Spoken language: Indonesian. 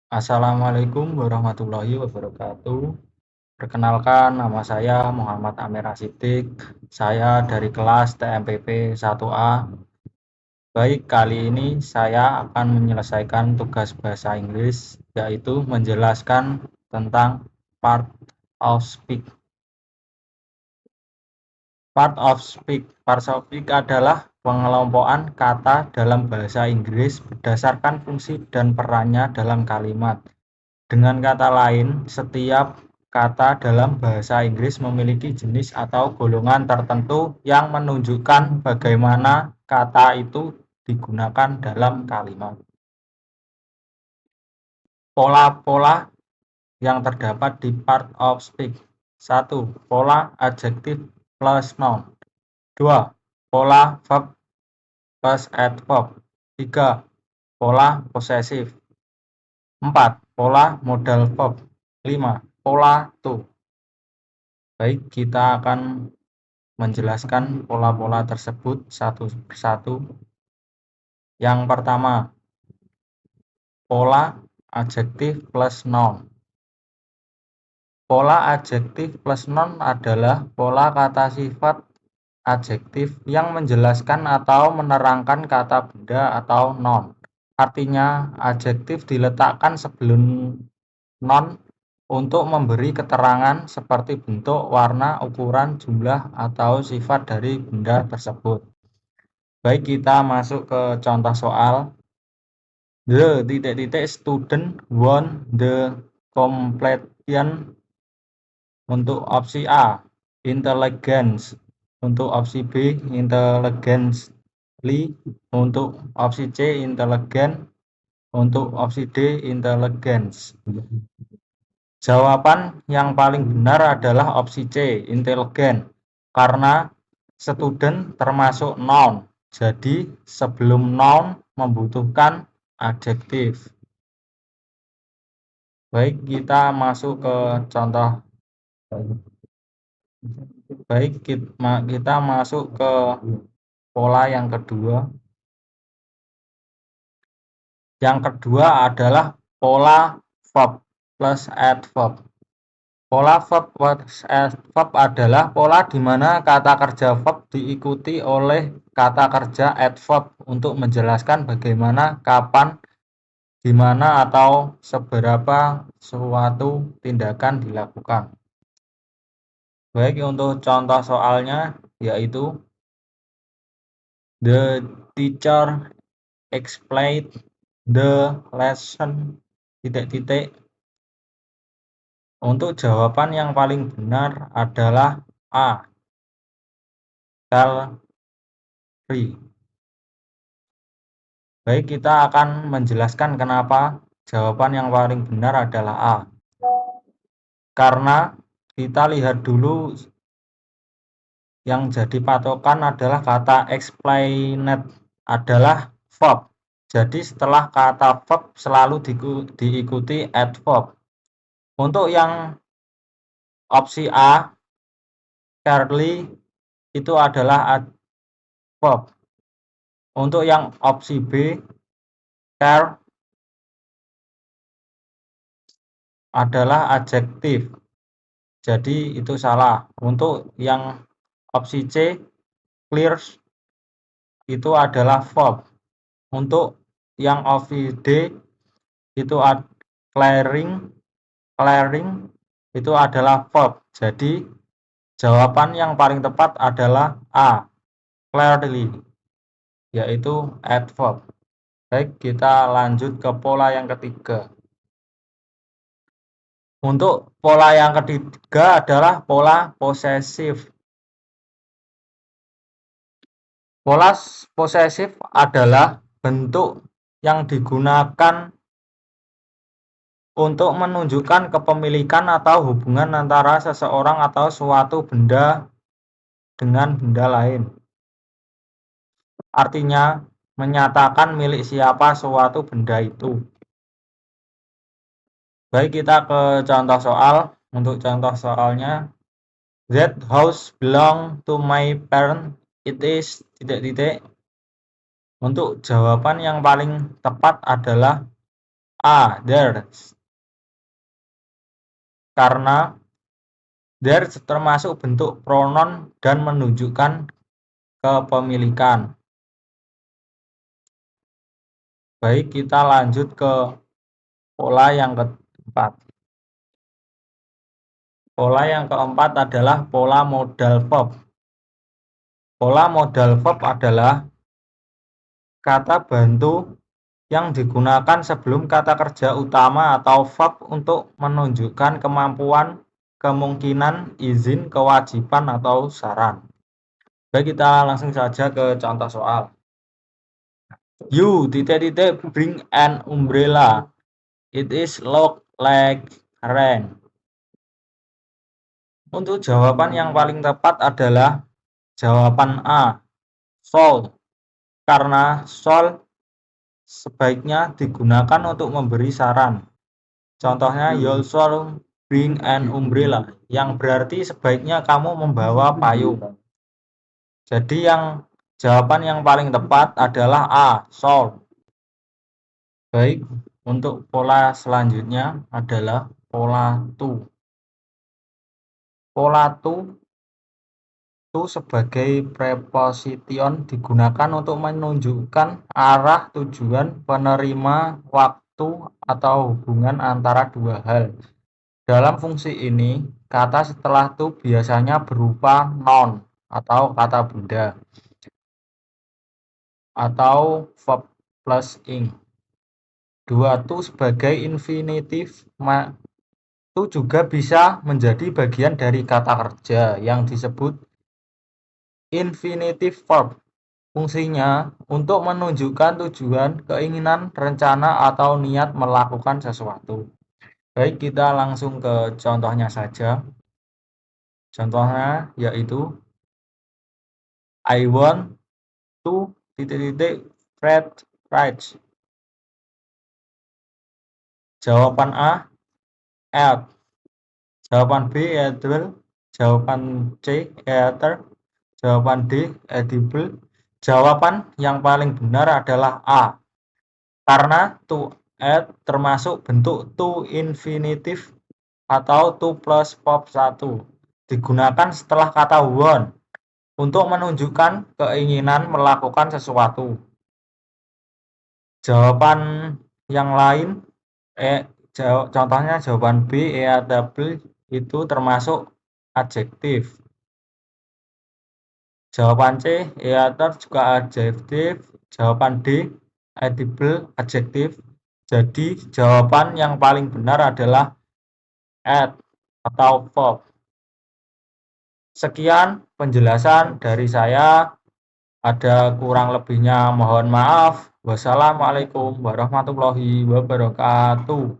Assalamualaikum warahmatullahi wabarakatuh. Perkenalkan, nama saya Muhammad Amir Asidik. Saya dari kelas TMPP 1A. Baik, kali ini saya akan menyelesaikan tugas bahasa Inggris, yaitu menjelaskan tentang part of speak. Part of speak adalah pengelompokan kata dalam bahasa Inggris berdasarkan fungsi dan perannya dalam kalimat. Dengan kata lain, setiap kata dalam bahasa Inggris memiliki jenis atau golongan tertentu yang menunjukkan bagaimana kata itu digunakan dalam kalimat. Pola-pola yang terdapat di part of speak. 1. Pola adjektif plus noun. 2. Pola verb plus adverb. 3. Pola posesif. 4. Pola modal verb. 5. Pola to. Baik, kita akan menjelaskan pola-pola tersebut satu persatu. Yang pertama, pola adjektif plus noun. Pola adjektif plus noun adalah pola kata sifat adjektif yang menjelaskan atau menerangkan kata benda atau noun. Artinya, adjektif diletakkan sebelum noun untuk memberi keterangan seperti bentuk, warna, ukuran, jumlah, atau sifat dari benda tersebut. Baik, kita masuk ke contoh soal. The student won the competition. Untuk opsi A, intelligence. Untuk opsi B, intelligently. Untuk opsi C, intelligent. Untuk opsi D, intelligence. Jawaban yang paling benar adalah opsi C, intelligent, karena student termasuk noun. Jadi sebelum noun membutuhkan adjektif. Baik, kita masuk ke contoh. Baik, kita masuk ke pola yang kedua. Yang kedua adalah pola verb plus adverb. Pola verb plus adverb adalah pola di mana kata kerja verb diikuti oleh kata kerja adverb untuk menjelaskan bagaimana, kapan, di mana, atau seberapa suatu tindakan dilakukan. Baik, untuk contoh soalnya yaitu the teacher explained the lesson. Untuk jawaban yang paling benar adalah A, tell free. Baik, kita akan menjelaskan kenapa jawaban yang paling benar adalah A. Karena kita lihat dulu yang jadi patokan adalah kata explained adalah verb. Jadi setelah kata verb selalu diikuti adverb. Untuk yang opsi A, carefully, itu adalah adverb. Untuk yang opsi B, care, adalah adjektif. Jadi itu salah. Untuk yang opsi C, clear, itu adalah verb. Untuk yang opsi D, itu clearing, itu adalah verb. Jadi jawaban yang paling tepat adalah A, clearly, yaitu adverb. Baik, kita lanjut ke pola yang ketiga. Untuk pola yang ketiga adalah pola posesif. Pola posesif adalah bentuk yang digunakan untuk menunjukkan kepemilikan atau hubungan antara seseorang atau suatu benda dengan benda lain. Artinya, menyatakan milik siapa suatu benda itu. Baik, kita ke contoh soal. Untuk contoh soalnya, that house belong to my parents. It is ... Untuk jawaban yang paling tepat adalah A. There, karena there termasuk bentuk pronoun dan menunjukkan kepemilikan. Baik, kita lanjut ke pola yang keempat. Pola yang keempat adalah pola modal verb. Pola modal verb adalah kata bantu yang digunakan sebelum kata kerja utama atau verb untuk menunjukkan kemampuan, kemungkinan, izin, kewajiban, atau saran. Baik, kita langsung saja ke contoh soal. You bring an umbrella. It is look like rain. Untuk jawaban yang paling tepat adalah jawaban A, shall, karena shall sebaiknya digunakan untuk memberi saran. Contohnya, you shall bring an umbrella, yang berarti sebaiknya kamu membawa payung. Jadi jawaban yang paling tepat adalah A, shall. Baik, untuk pola selanjutnya adalah pola to. Pola to sebagai preposition digunakan untuk menunjukkan arah, tujuan, penerima, waktu, atau hubungan antara dua hal. Dalam fungsi ini, kata setelah to biasanya berupa noun atau kata benda atau verb plus ing. Dua to sebagai infinitif to juga bisa menjadi bagian dari kata kerja yang disebut infinitive verb. Fungsinya untuk menunjukkan tujuan, keinginan, rencana, atau niat melakukan sesuatu. Baik, kita langsung ke contohnya saja. Contohnya yaitu I want to read rights. Jawaban A, eat. Jawaban B, edible. Jawaban C, eater. Jawaban D, edible. Jawaban yang paling benar adalah A, karena to eat termasuk bentuk to infinitive atau to plus verb 1, digunakan setelah kata want untuk menunjukkan keinginan melakukan sesuatu. Jawaban yang lain, contohnya jawaban B, eatable, itu termasuk adjektif. Jawaban C, eater, juga adjektif. Jawaban D, edible, adjektif. Jadi jawaban yang paling benar adalah eat atau verb. Sekian penjelasan dari saya. Ada kurang lebihnya mohon maaf. Wassalamualaikum warahmatullahi wabarakatuh.